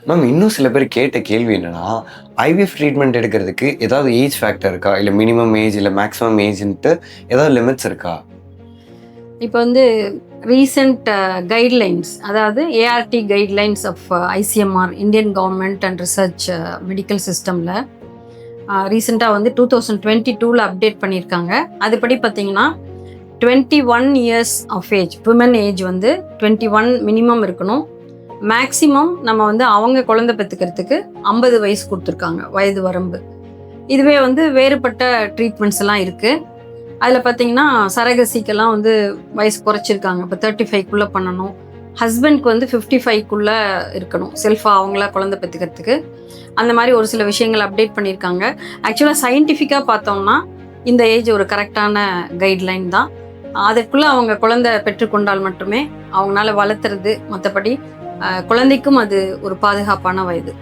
Ma'am இன்னும் சில பேர் கேட்ட கேள்வி என்னன்னா, ஐவிஎஃப் ட்ரீட்மெண்ட் எடுக்கிறதுக்கு ஏதாவது ஏஜ் ஃபேக்டர் இருக்கா? இல்ல மினிமம் ஏஜ், இல்ல மேக்ஸிமம் ஏஜ்ன்ட்டு ஏதாவது லிமிட்ஸ் இருக்கா? இப்போ வந்து ரீசெண்ட் கைட்லைன்ஸ், அதாவது ART guidelines of ICMR, Indian government and research medical சிஸ்டமில் ரீசெண்டாக வந்து 2022ல் அப்டேட் பண்ணியிருக்காங்க. அதுபடி பார்த்தீங்கன்னா 21 years of age, women age வந்து 21 மினிமம் இருக்கணும். மேக்ஸிமம் நம்ம வந்து அவங்க குழந்தை பெற்றுக்கிறதுக்கு 50 வயசு கொடுத்துருக்காங்க வயது வரம்பு. இதுவே வந்து வேறுபட்ட ட்ரீட்மெண்ட்ஸ் எல்லாம் இருக்குது. அதில் பார்த்தீங்கன்னா சரகசிக்கெல்லாம் வந்து வயசு குறைச்சிருக்காங்க. இப்போ 35க்குள்ளே பண்ணணும். ஹஸ்பண்ட்க்கு வந்து 55க்குள்ளே இருக்கணும் செல்ஃபாக அவங்களா குழந்தை பெற்றுக்கிறதுக்கு. அந்த மாதிரி ஒரு சில விஷயங்கள் அப்டேட் பண்ணியிருக்காங்க. ஆக்சுவலாக சயின்டிஃபிக்காக பார்த்தோம்னா இந்த ஏஜ் ஒரு கரெக்டான கைட்லைன் தான். அதற்குள்ளே அவங்க குழந்தை பெற்றுக்கொண்டால் மட்டுமே அவங்களால வளர்த்துறது, மற்றபடி குழந்தைக்கும் அது ஒரு பாதுகாப்பான வயது.